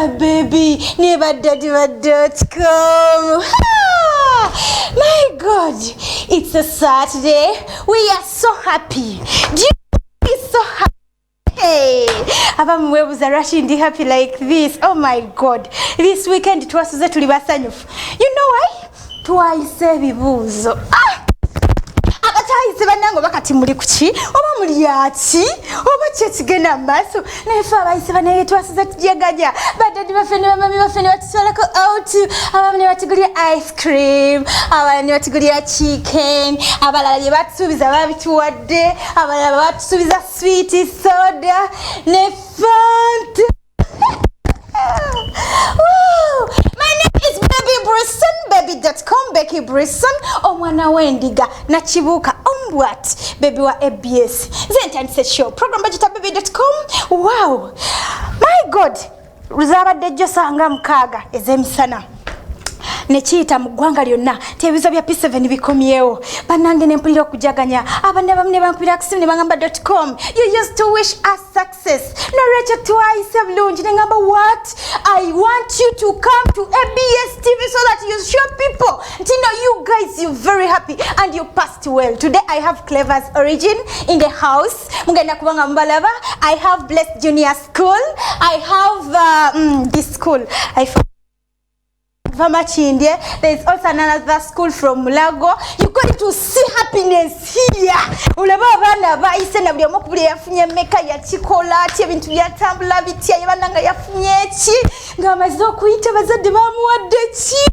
baby, never .com. My God, it's a Saturday. We are so happy. Do you be so happy? Hey, abamwebuza rushing happy like this. Oh my God, this weekend twasuze tuli basanyufu. You know why? Twaise bibuzo. Abatayize banango bakati muri kuki oba muri yaki oba kyekigenda maso nefe abayise banaye twasuze tujeganya badadi bafene bamami bafene batwalako out abamene batugulya ice cream abane batugulya chicken abalala batubiza babituwadde abalala batubiza sweet soda ne fanta. Wow! My name is Baby Brisson, BABY.com, Becky Brisson, omwana wendiga na chibuka ombwat, baby wa ABS. Zentandise show program budget BABY.com. Wow! My God! Ruzabadde josanga mukaaga ezemisana. Nechita mugwanga lyonna tebizo bya P7 bikomyewo banange nempulira okujaganya abane bamne bankubira kusimu bangamba.com. You used to wish us success no recha twice bulungi ngamba what I want you to come to ABS TV so that you show people you guys you're very happy and you passed well. Today I have Clever's Origin in the house mugenda kubanga mbalaba. I have Blessed Junior School. I have this school there is also another school from Mulago. You're going to see happiness here. Ulaba abana bayise na buli omukubule yafunye meka ya chocolate ebintu byatambula bitya yabananga yafunye ki ngamaze okuyita bazadde bamuwadde ki.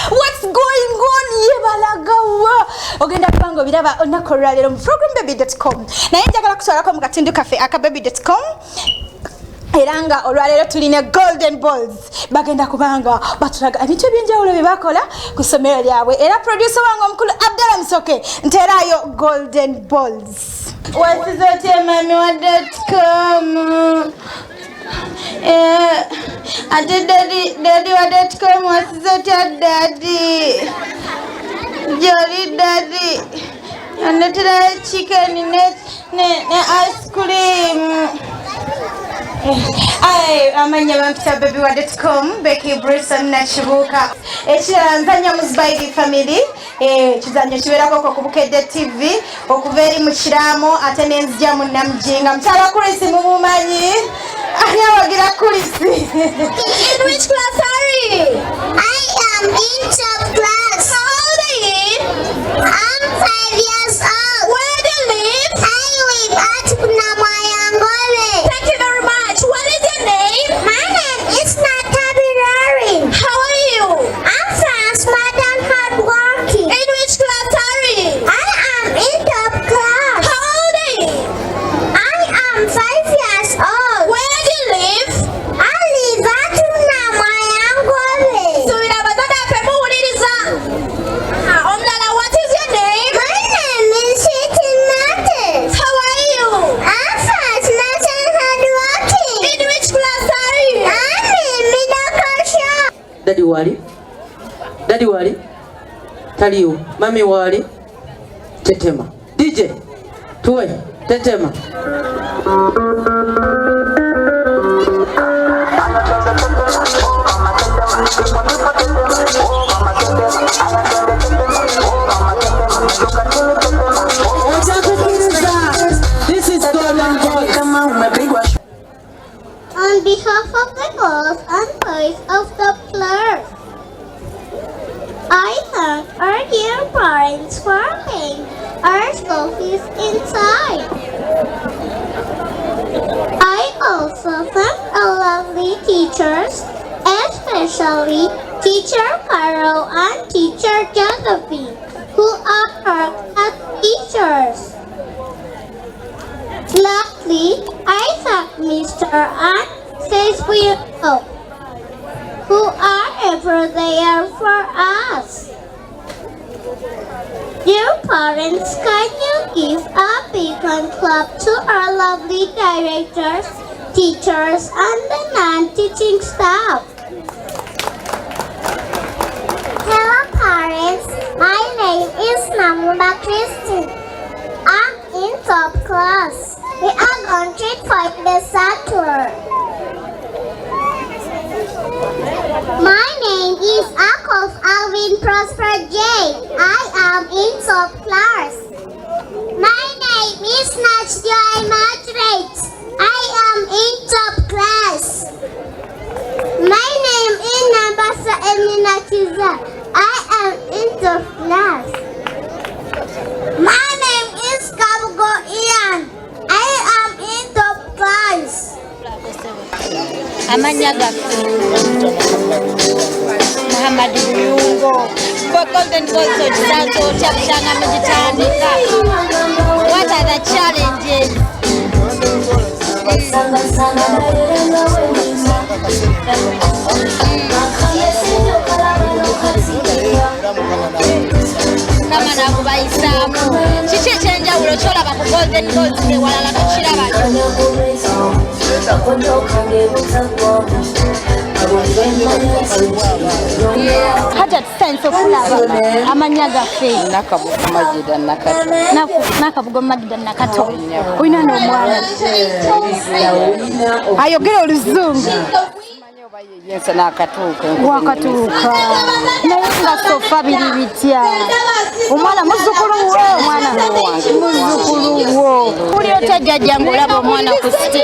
What's going on yebalagawa ogenda kubango biraba onakora lero mu program BABY.com naye njagala kuswalako mu katundu cafe aka BABY.com. Eranga olwalero tulina golden balls bagenda kubanga batulaga ebintu ebyenjawulo bye bakola ku ssomero lyabwe era producer wange omukulu Abdalla Msoke nterayo golden balls. Wasizote mami wa .com ate daddy wa .com wasizote daddy jolly daddy anatera chicken ne ice cream. Amanya bampita baby wa .com Becky Brisson na Chibuka ekiranzanya muzibaidi family kizanyo kiberako ko kubukedde TV okuveri mu kiramo ate nenzija mu namjinga mtala kulisi mumumanyi ayawagira kulisi. In which class are you? I am in top class. How old are you? I'm 5 years old. Where do you live? I live at Namayangole. Thank you very much. What is your name? My name is Natabirari. How are you? I'm fast, smart and hardworking. In which class are you? I am in top class. How old are you? I am 5 years old. Where do you live? I live at Namayangole. Subira abazadde afe muwuliriza. Omulala, what is your name? My name is Shitinatis. How are you? I'm fast, smart and hardworking. In which class are you? I'm in middle shop. Daddy wali? Daddy wali? Taliyo. Mami wali? Tetema. DJ, tuwe, tetema. This is golden boy. Come on, my big one. On behalf of the girls and boys of the class, I thank our dear parents for paying our school fees inside. I also thank our lovely teachers, especially Teacher Carol and Teacher Josephine, who are our class teachers. Lastly, I thank Mr. and Mrs. Willow, who are ever there for us. Dear parents, can you give a big hand clap to our lovely directors, teachers, and the non-teaching staff? Hello parents, my name is Namuna Christine. I'm in top class. We are going to fight the sattler. My name is Akov Alvin Prosper J. I am in top class. My name is Nachjoy Madrid. I am in top class. My name is Nabasa Eminatiza. I am in top class. My name is Kabugo Ian. I am in top class. Amanya gaffe Muhammad Buyungo golden goals okisanze otya kusanga mugitandika. What are the challenges? Kama nakubayisaamu kiki ekyenjawulo kyolaba ku golden goals ewalala tokiraba? Hajat sense okulaba amanya gaffe Nakabugo Magida Nakato oyina n'omwana ayogera oluzungu wakatuuka naye nga sofa biri bitya omwana muzzukulu wo uli otya jjajja ng'olaba omwana ku site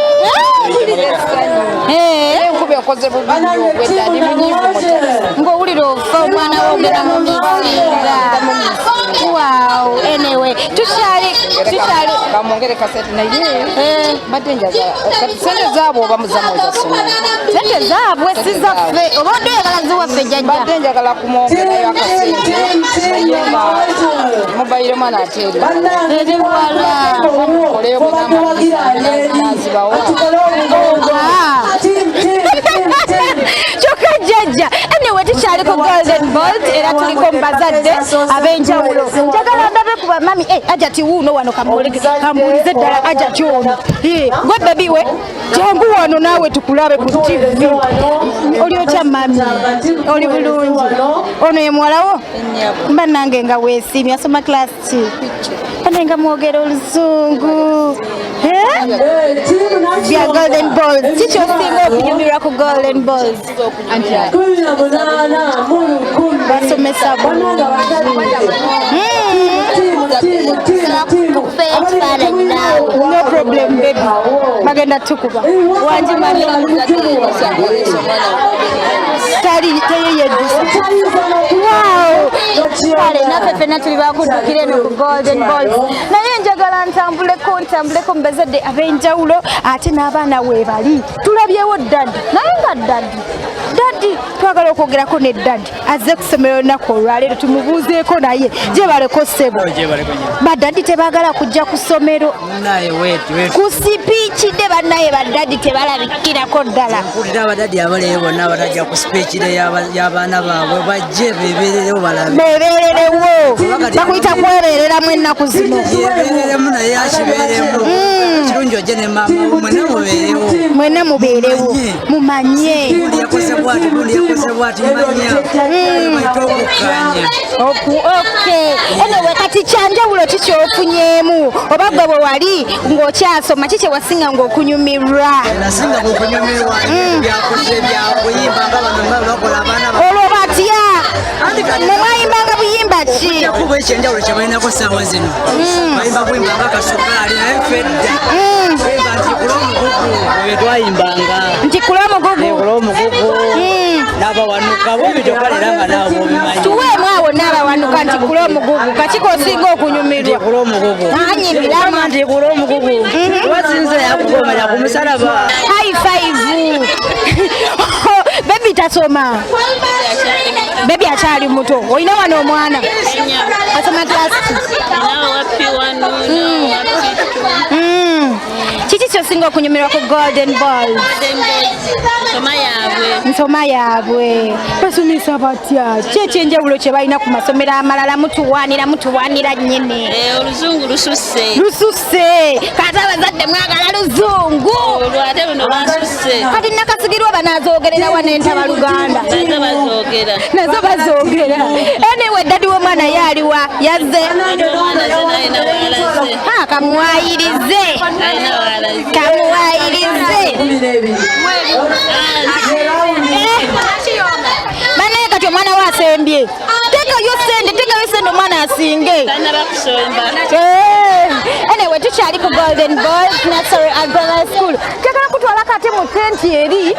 ng'owulira ofa omwana wogera mu misinga. Wow, anyway, tushali kamongere kaseti naye badde njaga sente zaabo oba muzamoza soma sente zaabwe sizaffe oba oyagala ziwaffe jjajja badde njagala kumwongerayo akasente mubayire mwana ateeri eriwala oleyo bwenazibawa kyokka jjajja anyway tukyaliko golden balls era tuliko mbazadde ab'enjawulo njagala ndabe ku bamami ajati wuuno wano kambuulize ddala ajati ono gwe bebi we jangu wano naawe tukulabe ku TV oli otya mami oli bulungi ono ye muwalawo mba nange nga weesiimye asoma class ki ane nga mwogera oluzungu bya golden balls kiki osinga okunyumirwa ku golden balls basomesa no problem baby bagenda tukuba wanjimani wow kale naffe ffenna tuli bakuddukira eno ku golden balls naye njagala ntambuleko mbazadde ab'enjawulo ate n'abaana weebali tulabyewo dadi naye nga dadi twagala okwogerako ne dadi azze ku ssomero olunaku olwaleero tumubuuzeeko naye gye baleko ssebo badadi tebaagala kujja ku ssomero ku sipiikidde bannaye badadi tebalabikirako ddala mpulira abadadi abaleyo bonna abatajja ku sipiikire y'abaana baabwe bajje beebeererewo balabe beebeererewo bakuyita kwebeereramu ennaku zino yeebeereremu naye akibeeremu kirungi ojje ne maama mwenna mubeerewo mumanye gundi yakoze bwati manya bayita okukkanya okay anyway kati kyanjawulo kikyofunyeemu oba gwe bwe wali ng'okyasoma kiki wasinga ng'okunyumirwa nasinga okunyumirwa byakuze byakuyimba nga bano bakola abaana olwo batya mwayimbanga buyimba ki kuba ekyenjawulo kye balinako saawa zino bayimba buyimba nga kasukaali naye fedda bayimba nti kula omugugu bwe twayimbanga nti kula omugugu n'abawanuka bwe bitokalera nga naawe bobimanyi tuweemu awo n'abawanuka nti kula omugugu kakiko osinga okunyumirwa kula omugugu anyimbirama nti kula omugugu wasinze yakugomera ku musalaba high five bebi tasoma bebi akyali muto olina wano omwana asoma klasiki kiki kyosinga okunyumirwa ku golden balls nsoma yaabwe basomesa batya ki ekyenjawulo kye balina ku masomero amalala mutuwaanira nnyene oluzungu lususse kati abazadde mwagala luzungu kati nakasigirwa banazoogerera wano entaba luganda nazo bazoogera anyway dadi w'omwana ye aliwa yazze kamuwayirize kamuwayirize nti omwana we asembye. Tekayo sente omwana asinge. Anyway, tukyali ku Golden Boys Nursery and Primary School. Twagala kutwala kati mu tenti eri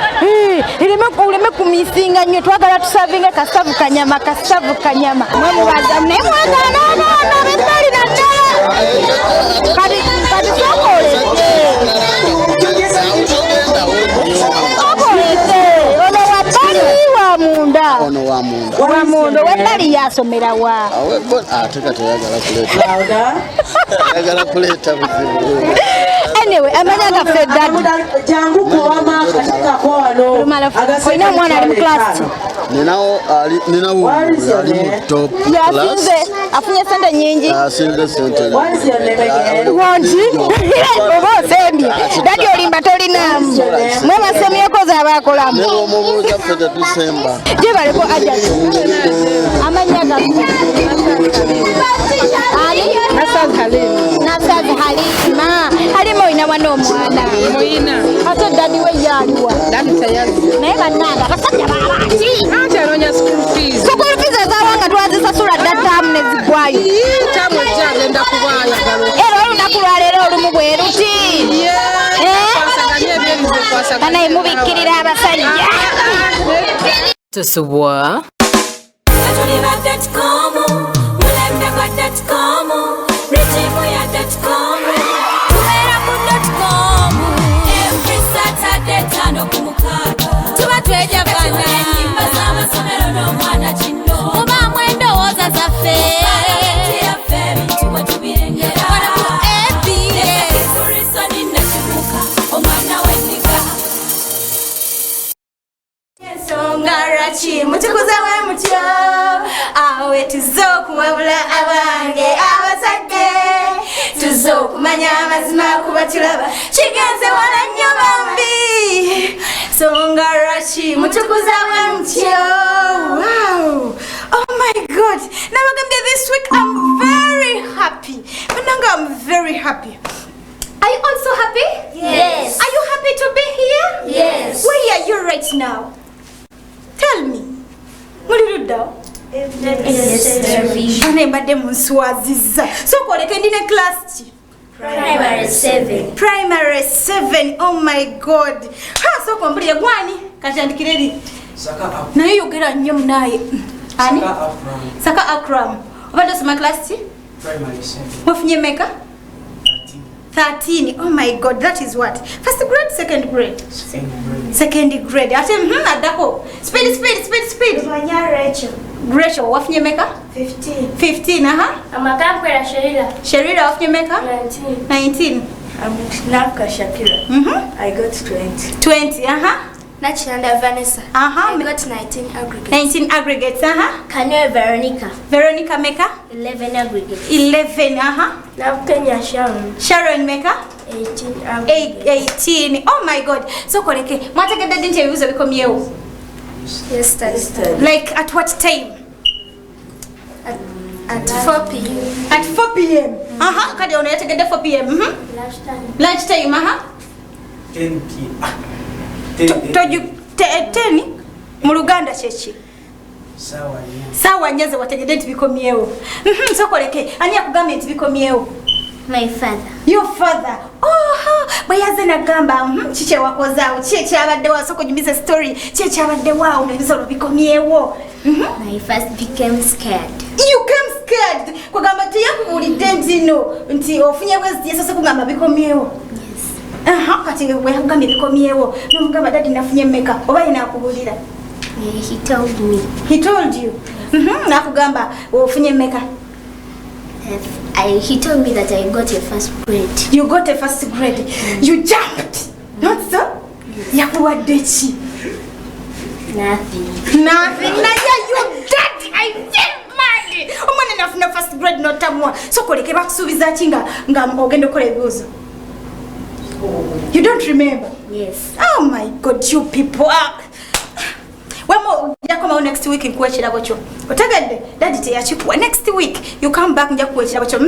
uleme kumisinga nnyo, twagala tusavinge kasavu kanyama. Mwe mubaza naye mwagala besali naddala. Kati twakolete. Ono wabbali wa munda. Wa munda webbali yasomera wa. Anyway, amanya gaffe dad. Jangu kuwama katika kono. Olina omwana ali mu class. Ninawo ali mu top class. Yasinze afunye sente nyingi. Asinze sente. Wanti oba osembye dadi olimba tolinamu mwe basemyeko zaabakolamu Nebo mubuuza fete December. gye baliko ajati amanya gaffe Nasazi Halima. Halima olina mwana omwana. Ate dadi we yaaliwa. Naye bannanga basajja baabaki. School fees ezawanga twazisasula dda ttaamu ne ziggwayo. Era olunaku lwaleero olumu bwe luti. Banaye mubikkirira abasajja. Tusubwa mutukuza we mutyo awe tuzokuwabula abange abazadde tuzokumanya amazima kuba tulaba kigenze wala nnyo bambi songa lwaki mutukuza we mutyo. Wow, oh my god, nabagambye this week I'm very happy. Mananga, I'm very happy. Are you also happy? Yes. Are you happy to be here? Yes. Where are you right now? Tell me. Mulirudda? Ane mbadde munswaziza. So koleke ndine class ki? Primary 7. Primary 7. Oh my god. Ha, so kompulire gwani? Katandikire eri. Saka Akram. Naye yogera nnyo munaye. Ani? Saka Akram. Saka Akram. Obadde osoma class ki? Primary 7. Wafunye meka? 13. Oh my god, that is what? First grade, second grade? Second grade. Ate addako. Speed. Manya Rachel. Rachel, wafunye meka? 15. 15, Amakampera Sherila. Sherila, wafunye meka? 19. 19. Navka Shakira. I got 20. 20, Nachinanda Vanessa. I got 19 aggregates. 19 aggregates, Kanye Veronica. Veronica meka? 11 aggregates. 11, Navkenya Sharon. Sharon meka? 18 aggregates. 18. Oh my god. So koleke, mwategedde ddi nti ebibuuzo bikomyewo? Yes, study. Like at what time? At 4 p.m. At 4 p.m. Kadi ono yategedde 4 p.m. Lunch time, 10 p.m. Toju 10 mu Luganda kyeki? Sawa nyaze wategedde nti bikomyewo. So koleke, ani akugambye nti bikomyewo? My father. Your father. Bwe yaze nagamba kiki wakozaawo, kiki ekyabadde waawo, soko nyumiza story, kiki ekyabadde waawo n'ebisolo bikomyewo. I first became scared. You came scared. Kugamba teyakubuulidde nti ofunye bwezi yesose kugamba bikomyewo. Kati bwe yakugambye bikomyewo n'omugamba dadi nafunye mmeka oba yina akubuulira? He told me. He told you? Nakugamba ofunye mmeka? He told me that I got a first grade. You got a first grade. You jumped. Not so? Yakuwadde ki? Nothing. Naye you did. I feel mad. Omwana nafuna first grade notamwa. So koleke bakusuubiza ki nga ogenda okukola ebibuuzo? You don't remember? Yes. Oh my god, you people. Wemo yakomawo next week nkuwa ekirabo kyo. Otegedde dadi teyakikuwa. Next week you come back nja kuwa ekirabo kyo.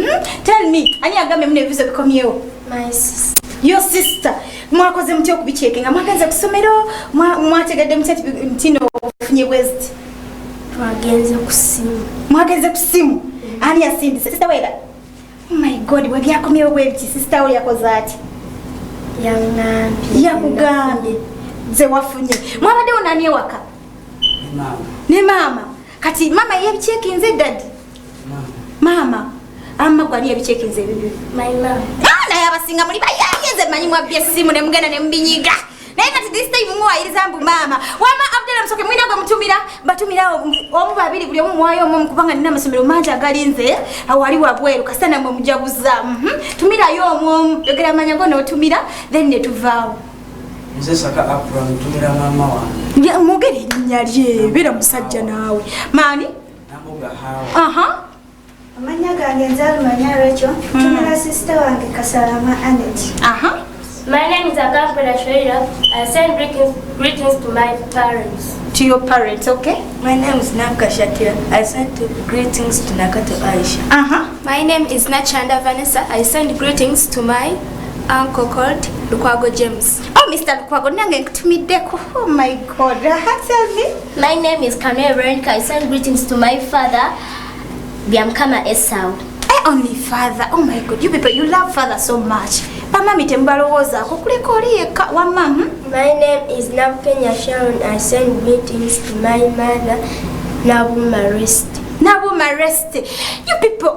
Tell me, ani agambye muna ebibuuzo bikomyewo? My sister. Your sister. Mwakoze mutya okubicheckinga? Mwagenze ku ssomero? Mwategedde mutya nti no ofunye bwezi? Twagenze ku ssimu. Mwagenze ku ssimu. Ani yasindise? Sister Wera. Oh my God, bwe byakomyewo bwe biti sister we yakoze ati. Yangambye. Yakugambye. Nze wafunye. Mwabaddewo nani ewaka? Ne mama. Kati mama yabicekinze daddy. Mama. Amma gwani yabicekinze bibi. My mom. Naye abasinga muli bayageze manyi mwabbye essimu ne mugenda ne mbinyiga. Naye kati this time muwayiriza mbu mama. Wama Abdella Musoke mwina gwe mutumira. Batumira omu babiri buli omu mwayo omu kubanga nina amasomero mangi agalinze. Awali wabweru kasana mwe mujabuza. Tumirayo omu yogera amanya go n'otumira then ne tuvaawo. Nze saka apura mutumira mama wange. Ya mugere erinnya lye beera musajja naawe. Maani? Namuga hawa. Aha. Amanya gange nzalumanya Rachel. Tumira sister wange Kasalama Anet. Aha. My name is Agampera Shoira. I send greetings to my parents. To your parents, okay? My name is Namka Shatia. I send greetings to Nakato Aisha. Aha. My name is Nachanda Vanessa. I send greetings to my uncle called Lukwago James. Oh, Mr. Lukwago, nange nkutumiddeko. Oh my God. Tell me. My name is Kamea Veronica. I send greetings to my father, Biamkama Esau. Only father. Oh my God. You people, you love father so much. Mami tembalowooza kukuleka oli yekka wamma. My name is Nampenya Sharon. I send greetings to my mother, Nabuma Rest. Nabuma Rest. You people,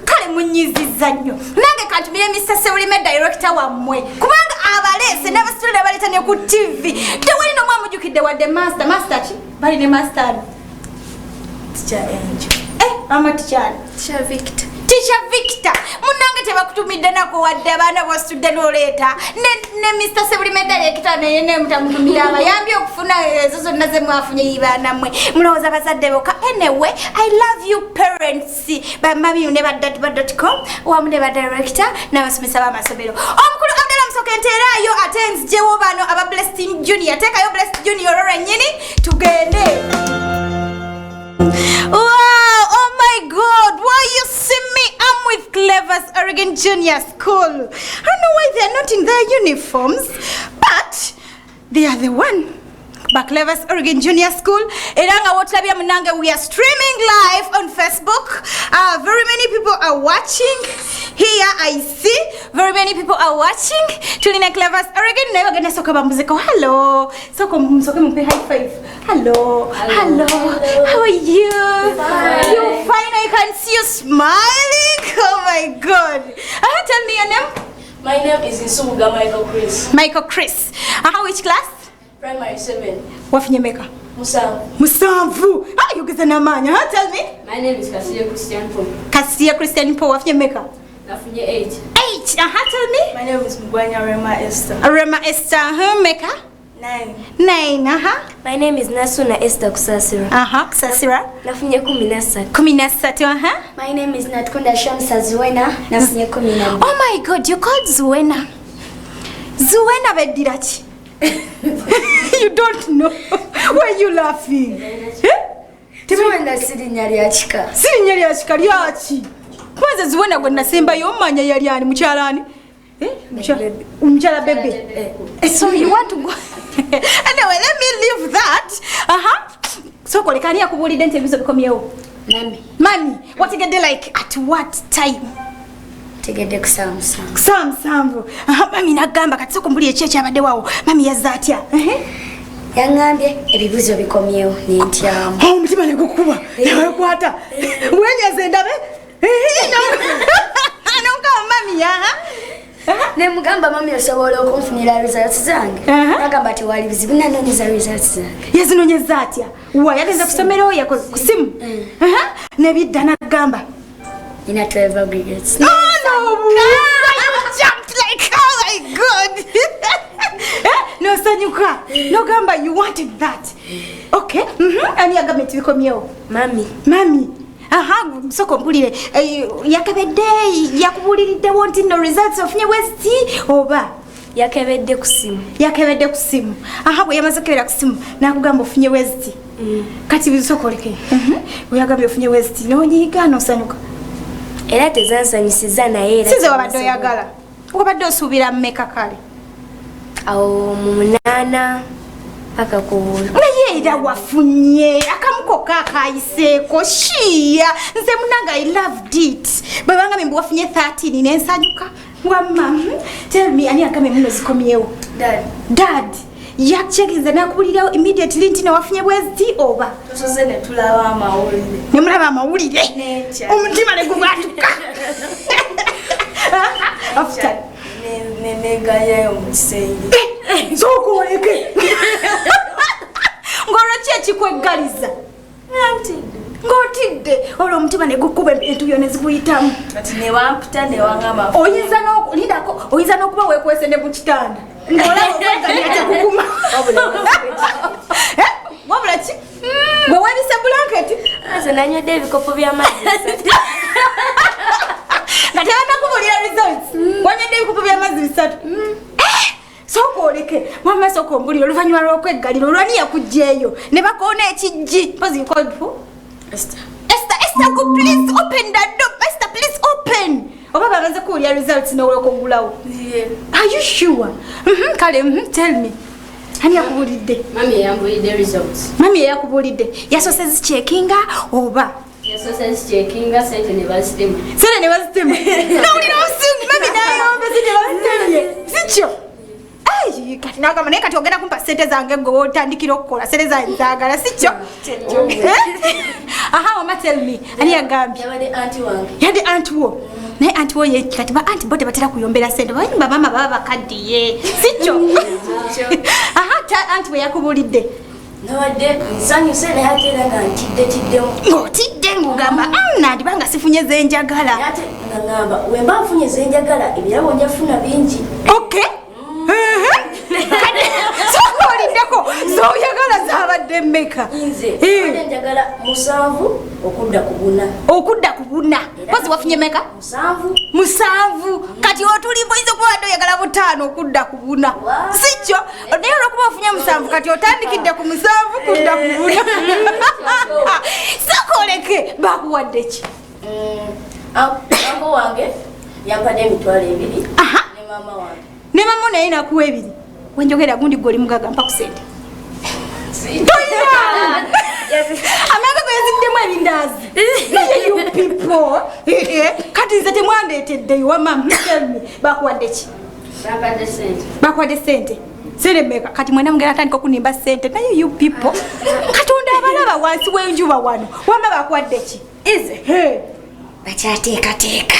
kale munyiziza nnyo. Nange kantumire Mr. Sewulime director wammwe. Kubanga abalese n'abasitule baleta ne ku TV. Tewali n'omwe amujjukidde wadde master. Master ki? Bali ne master. Teacher Angel. Mama teacher. Teacher Victor. Teacher Victor, munange tebakutumidde nako wadde abaana bwasitudde n'oleeta ne Mr. Sewulime director naye ne mutamutumira abayambi okufuna ezo zonna ze mwafunye baanammwe mulowooza bazadde boka. Anyway, I love you parents bamami ne BABY.com wamu ne badirector n'abasomesa b'amasomero. Omukulu Abdella Musoke nteeraayo ate nzijewo bano aba Blessed Junior. Teekayo Blessed Junior olwennyini tugende. Wow, oh my God, why you see me? I'm with Clever's Oregon Junior School. I don't know why they're not in their uniforms, but they are the one. But Clever's Oregon Junior School. Eranga wotlabya munange, we are streaming live on Facebook. Very many people are watching. Here I see very many people are watching. Tulina Clever's Oregon. Never gonna soka bambuzeko. Hello. Soko msoke mpe high five. Hello. Hello. How are you? Fine. You're fine. I can see you smiling. Oh my God. Tell me your name. My name is Isubuga Michael Chris. Michael Chris. Which class? Primary 7. Wafinye meka? Musamvu. Musamvu. You get an amanya. Tell me. My name is Kasia Christian Po. Kasia Christian Po. Wafinye meka? Nafunye 8. 8. Tell me. My name is Mugwanya Rema Esther. Rema Esther. Meka? 9. 9. My name is Nasuna Esther Kusasira. Kusasira. Nafunye 13. 13. My name is Natkunda Shamsa Zuena. Nafunye 14. Oh my God, you called Zuena. Zuena bedirachi. You don't know. Why are you laughing? Zuena sirinya lyachika. Sirinya lyachika lyachi. Kwanza Zuena gwe nasemba yo manya yali ani mukyalani? Mchala baby. So you want to go? Anyway, let me leave that. So kolekani yakubulidde nti ebizo bikomyewo. Mami, what you get like at what time? Tegede kusamsamvu. Kusamsamvu. Mami nagamba kati soko mbuli ekyekyo abadde wawo. Mami yazza atya? Yangambye ebibuzo bikomyewo n'entyamu. Omutima ne gukuba. Yakwata. Wenyeze ndabe. Anonka mami Ne mugamba mami osobola okunfunira results zange. Nagamba ati wali bizibu nanonyeza results zange. Yazinonyeza atya? Wa yagenda kusomera oyo ku simu. Ne bidda nagamba. Ina 12 aggregates. Oh no! You jumped like, oh my God! No, Sanyuka. No, Gamba, you wanted that. Okay. Ani agame tubikomyewo. Mami. Soko mpulire. Yakabedde yakubulidde wanting no results of nye West oba. Yakebedde ku simu. Bwe yamaze kebera ku simu nakugamba ofunye West. Kati bisokoleke. Oyagambye ofunye West. N'onyiga n'osanyuka. Era tezansanyisiza naye era. Size wabadde oyagala. Wabadde osuubira mmeka kale? Awo mu 8 paka ku. Naye Beda wafunye akamuko kakayiseeko shia nze munanga I loved it babanga membu wafunye 13 nensanyuka wamma tell me ani akame muno zikomyewo dad yakchekeza nakubulirawo immediately nti nawafunye bwezi oba tusoze ne tulaba amawulire ne mulaba amawulire omutima ne gubwatuka after ne gayayo mu kisenge zokoleke ngorochi ekikwegaliza ngotidde olwo omutima ne gukuba entuyo ne zikuyitamu kati ne wamputa ne wangama oyinza n'okuba weekwese ne mu kitanda ng'olaba okweganya tekukuma wabula ki bwe weebise blanketi nze nanywedde ebikopo by'amazzi nga tebannakubulira results wanywedde ebikopo by'amazzi 3 sooka oleke mama sooka ombulira oluvannyuma lw'okweggalira olwani yakugjeeyo ne bakoona ekijji mpozi nkodfu Esther go please open that door Esther please open oba bamaze kuwulira results n'olwokogulawo are you sure kale tell me ani yakubulidde Mami yambulidde results. mami yakubulidde yasose zicheckinga oba Yasose zicheckinga sente ne bazitema. sente ne bazitema nawulira obusungu mami nayombe sente bazitemye sikyo kati nagamba naye kati ogenda kumpa sente zange gwe wotandikira okukola sente zange nzagala sikyo aha oma tell me ani yagambye yadde anti wo naye anti wo kati ba anti bo tebatera kuyombera sente bayimba mama baba bakaddiye sikyo aha anti bwe yakubulidde nawadde nsanyuse naye ate era nga ntidde ng'otidde ng'ogamba nandibanga sifunye zenjagala ate nagamba wemba nfunye zenjagala ebirabo njafuna bingi okay sooliddeko zoyagala zabadde mmeka nze njagala 7 okudda ku 4 pozi wafunye meka 7 kati otulimbo izo kuwadde oyagala 5 okudda ku 4 sikyo naye olwokuba ofunye 7 kati otandikidde ku 7 kudda ku 4 sokoleke bakuwadde ki ango wange yampadde emitwalo 2 ne mama wange ne mama naye nakuwa 2 wenjogera gundi goli mugaga mpa ku sente amanga kweziddemu ebindaazi you people kati nze temwandeeteddeyo wamama bakuwadde ki bakuwadde sente sente meka kati mwena mugenda tandika okunimba sente naye you people katonda abalaba wansi w'enjuba wano wama bakuwadde ki bakyateekateeka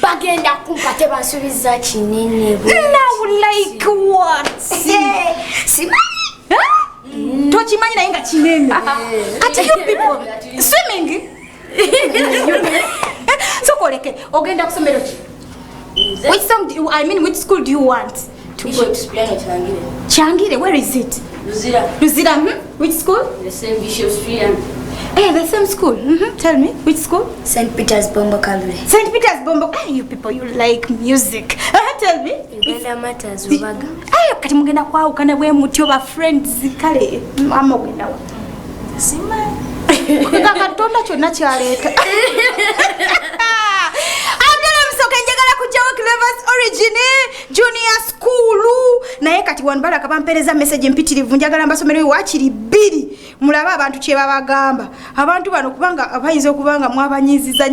bagenda kumpa tebansubiza kinene now like what simanyi tokimanyi naye nga kinene kati you people swimming sokoleke ogenda kusomero ki which school do you want to go Changire where is it Luzira which school The same Bishop's Tree. the same school tell me which school St. Peter's Bombo Kalule. St. Peter's Bombo you people you like music tell me Uganda Matters Rubaga kati mugenda kwawukana bwe mutyo ba friends kale mama ogenda wa simanyi katonda kyonna kyaleeta njagala kujjawo Clever's Origin Junior School naye kati wanbala kabampereza message mpitirivu njagala mbasomero wakiri 2 mulaba abantu kye babagamba abantu bano kubanga abayinza okubanga mwabanyiziza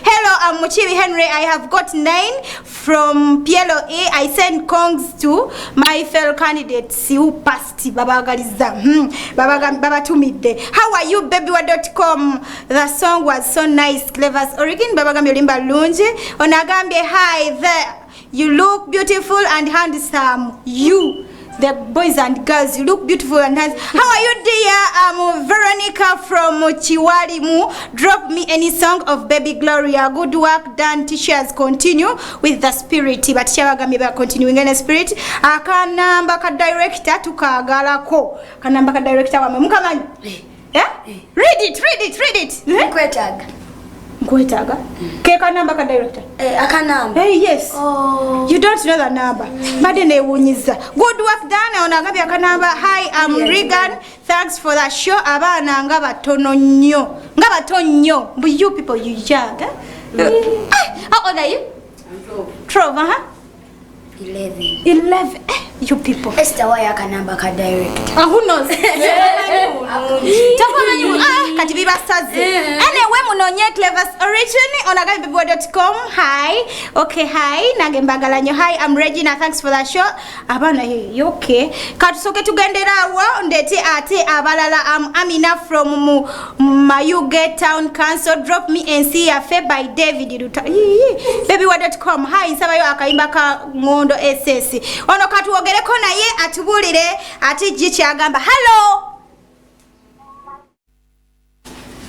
hello I'm Muchibi Henry I have got 9 from PLOA I send congs to my fellow candidates who passed babagaliza babatumidde how are you BABY.com the song was so nice Clever's Origin babagambye olimba lungi onagambye hi there you look beautiful and handsome you the boys and girls you look beautiful and handsome how are you dear I'm Veronica from Chiwalimu drop me any song of Baby Gloria good work done teachers continue with the spirit but chabagambye ba continuing in the spirit akanamba ka director tukagalako kanamba ka director wamwe mukamanyi read it Nkwetaga keka number ka director Akanamba. Yes you don't know the number bade newunyiza good work done onagambye akanamba hi I'm Regan thanks for that show abana nga batono nnyo but you people you young how old are you 12 11. 11 You people. Esther why akanamba ka direct. Who knows? Kati biba sazi. Anyway, munonye Clever's Origin on BABY.com. Hi. Okay, hi. Nagembagala nyo. Hi, I'm Regina. Thanks for that show. Abana you okay? Katusoke tugendera wa ndeti ate abalala. I'm Amina from Mayuge Town Council. Drop me and see a fair by David. BABY.com. Hi, sabayo akaimba ka ngondo SS. Ono katuogereko na ye atubulire ati jichi agamba. Hello.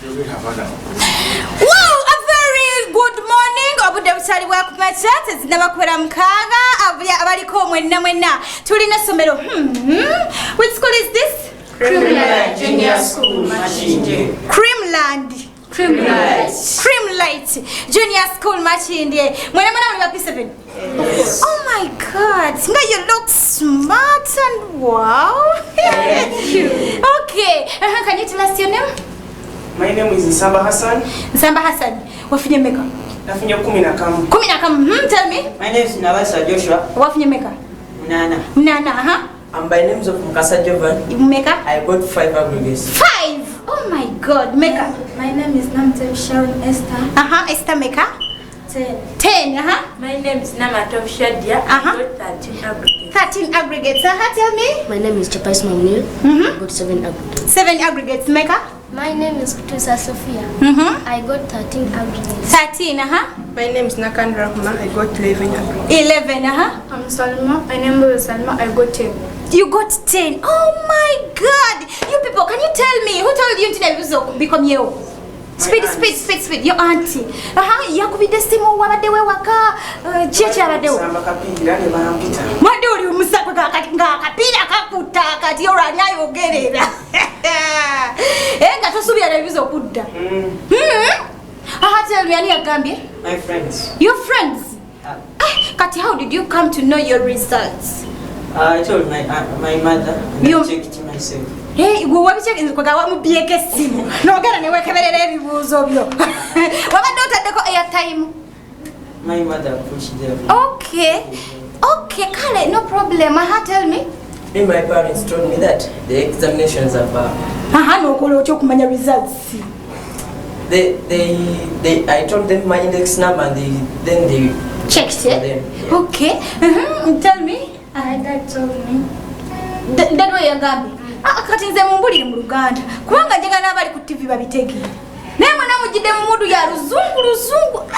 Wow, a very good morning. Obude butali bwa kumachat zinaba kubera mkaga abaliko mwenna tulina somero. Which school is this? Creamlight Junior School Machinde. Creamlight Junior School Machinde. Mwena mwana P7. Oh my God. Now you look smart and wow. Thank you. Okay. Can you tell us your name? My name is Nsamba Hassan. Nsamba Hassan. Wafinye meka? Nafinya 10 Tell me. My name is Nabasa Joshua. Wafinye meka? Mnana, And by names of Mukasa Jovan. Meka? I got 5 aggregates. 5. Oh my God. Meka. My name is Namtev Sharon Esther. Esther Meka. 10. My name is Namatov Shadia. I got 13 aggregates. 13 aggregates. Tell me. My name is Chapais Mamnil. I got 7 aggregates. 7 aggregates. Meka. My name is Kutusa Sophia. I got 13 aggregates. 13. My name is Nakan Rahma. I got 11 aggregates. 11. I'm Salma. My name is Salma. I got 10. You got 10. Oh my God. You people, can you tell me who told you to become you? Speed. Your auntie. Yakubide simu wabade we waka cheche abade. Amakapira ne barampita. Maduri umusaka kapira kakuta kati orani ayogerera. Nga tosubira nebizo kudda. Tell me ani agambye? My friends. Your friends? Kati, how did you come to know your results? I told my mother and I checked myself. Hey, go wabicheck kwa wamubieke simu. Nogera ne wekeberera ebibuzo byo. Wabadde otaddeko airtime. My mother pushed there. Okay, Kale, no problem. Tell me. Then my parents told me that the examinations are far. No kolo kumanya results. I told them my index number and then they checked it. Yeah. Okay. Tell me. Dad told me. Dad we yagambi. Kati nze mumbulire mu Luganda. Kubanga njagala abali ku TV babitegere. Naye mwana mujide mu mudu ya luzungu.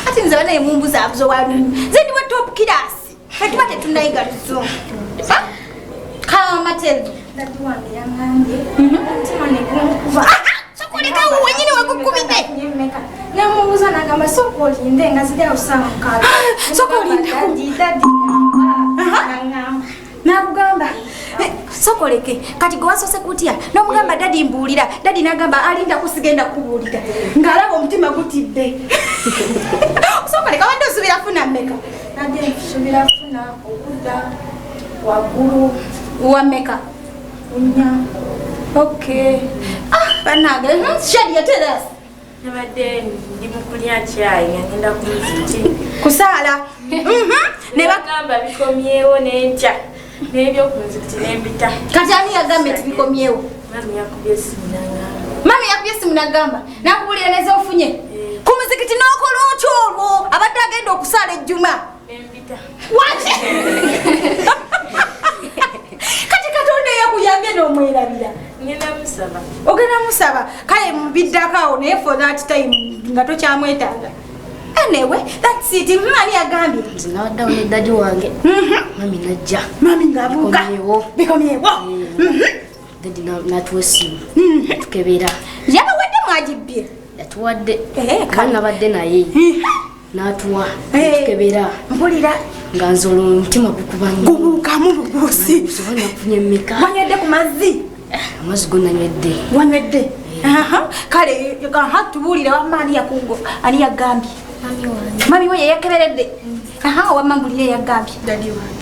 Kati nze bana emumbu zaabuzo wali. Nze ndiwe top class. Kati bate tunayiga luzungu. Kama tell me. Dad wange yangambye. Ntima ne kunkuba. Sokoleka wenyine wakukubide. Namubuza nagamba sokolinde nga zidya usanga kala. Sokolinde. Dad Nagamba. Sokoleke kati go wasose kutya nomugamba dadi mbulira dadi nagamba alinda kusigenda kubulira ngalaba omutima gutibbe. Sokoleka wanda osubira funa meka nade nsubira funa okuda wagulu wa meka unya. Okay. Banaga Shadia, tell us. Nabadde ndi mukulya chai ngenda kumuziki kusala. Ne bagamba bikomyewo n'enkya n'ebyo kumuziki n'embita. Kati ani yagambe bikomyewo? Mami yakubye simu n'agamba. Mami yakubye simu n'agamba nakubulira neza ofunye ku muzikiti n'okola otyo olwo abadde agenda okusala ejjuma n'embita. What? Kati Katonda yakuyambye n'omwerabira. Ngenda musaba. Ogenda musaba kale mubiddako naye for that time nga tokyamwetaaga. Anyway, that's it. Mami agambye Zinawadawo ne dadi wange. Mami najja. Mami ngabuuka. Bikomyewo. Dadi natuwa essimu. Tukebera. Yabawadde mwagibbye. Yatuwadde. Kandi nabadde naye. Natuwa. Tukebera. Mpulira. Nga nzolo omutima gukuba nnyo. Gubuukamu buguusi. Sobola nakufunye mmeka. Wanywedde ku mazzi. Amazzi go nanywedde. Wanywedde. Kale tubuulira wamma ani yagambye. Mami we yeyakeberedde. Wamma mbulire yagambye.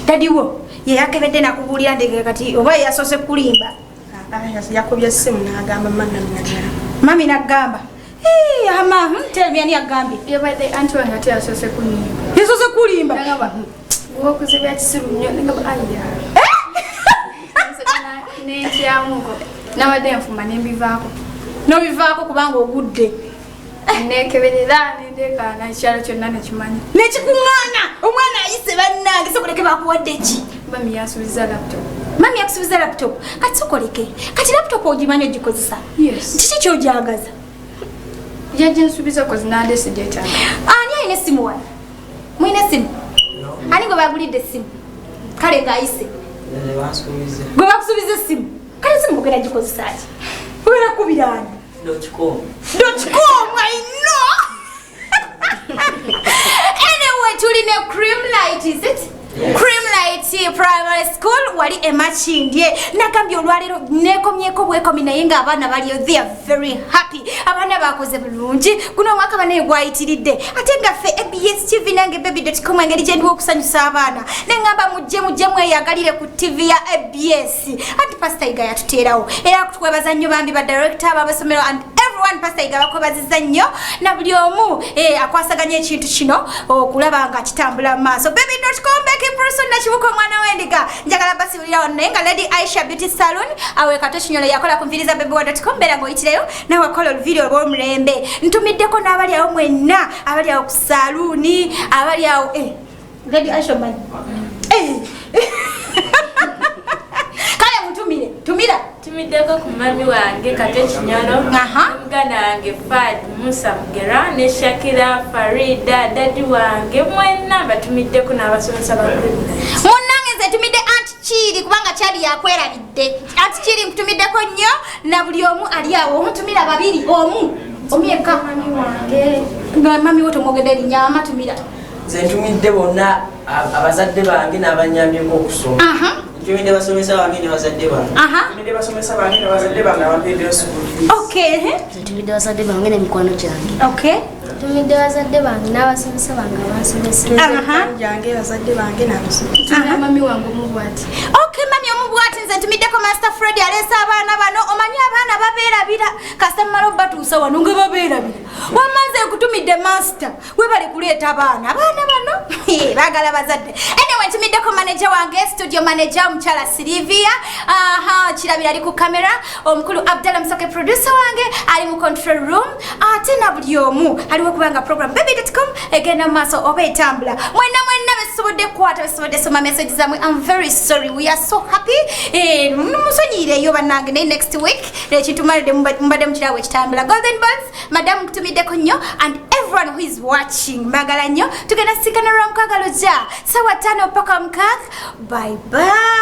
Dadi wo yeyakebedde nakubuulira ndege kati oba yasose kulimba. Yakubye simu n'agamba Mami nagamba. Tell me ani yagambye. Yabadde anti wange ate yasose kulimba. Yasose kulimba. Ngokuzibya kisiru nnyo ngaba aya. N'entyamuko n'abadde nfuma n'embivaako. N'obivaako kubanga ogudde. Nekeberera n'endekaana ekyalo kyonna nekimanyi. Nekikuŋŋaana omwana ayise bannange sokoleke bakuwadde ki? Mami yansuubiza laptop. Mami yakusuubiza laptop. Kati sokoleke. Kati laptop ogimanyi ogikozesa? Yes. Kiki ky'ojagaza? Yajja nsuubiza kozi n'adeese gyetaaga. Ani alina essimu wano? Mulina essimu? Ani gwe bagulidde essimu? Kale ng'ayise. Gwe bakusuubiza essimu. Kale essimu ogenda gikozesa ki? Obeera kubira ani? .com, I know. Anyway, tulina Cream Light, is it? Yes. Cream Light Primary School wali emachindye nagambye olwalero nekomyeko bwekomi naye nga abaana baliyo they are very happy abaana bakoze bulungi guno omwaka banaye gwayitiridde ate nga ffe ABS TV nange BABY.com engeri gye ndiwo okusanyusa abaana neŋŋamba mujje mweyagalire ku TV ya ABS anti Pastor Iga yatuteerawo era kutwebaza nnyo bambi ba director ab'abasomero and everyone Pastor Iga bakwebazizza nnyo na buli omu akwasaganya ekintu kino okulaba nga kitambula mu maaso BABY.com person na chibuko mwana wendiga njagala basi ulira onenga Lady Aisha Beauty Salon awe katochinyolo yakola kumviriza BABY.com bera ngo itireyo na wakola video bo mrembe ntumiddeko n'abali awo mwenna abali awo ku saluni abali awo Lady Aisha man kale tumiddeko ku mami wange Katochinyolo muganda wange Fad Musa Mugera ne Shakira Farida dadi wange mwenna batumiddeko n'abasomesa bakulu munnange nze tumidde Aunt Chiri kubanga kyali yakwerabidde Aunt Chiri mtumiddeko nnyo na buli omu ali awo omutumira babiri omu yekka mami woto mwogedde linnyama tumira nze ntumidde bonna abazadde bange n'abanyamyeko okusoma ntumidde basomesa bange ne bazadde bange ntumidde basomesa bange ne bazadde bange abapeddeo school. Okay. Ntumidde bazadde bange ne mikwano gyange. Okay. Ntumidde bazadde bange n'abasomesa bange abasomesa. Jange bazadde bange n'abasomesa. Mami wange omubwati. Okay, mami omubwati nze ntumiddeko Master Fred alesa abaana bano omanyi abaana babeerabira kasita mmala obbatuusa wano nga babeerabira wamaze kutumidde Master we bali kuleeta abaana bano baagala bazadde anyway ntumiddeko manager wange studio manager omukyala Silvia kirabira ali ku kamera omukulu Abdalla Msoke producer wange ali mu control room ate na buli omu aliwo kubanga program BABY.com egenda maaso oba etambula mwenna besobodde kukwata besobodde soma message zamwe I'm very sorry we are so happy musonyiireyo bannange naye next week ekintu mbadde mukirawo ekitambula golden balls madam kutumiddeko nnyo and everyone who is watching mbagala nnyo tugenda sinkana lwa mukaaga lujja sawa 5 paka mukaaga bye bye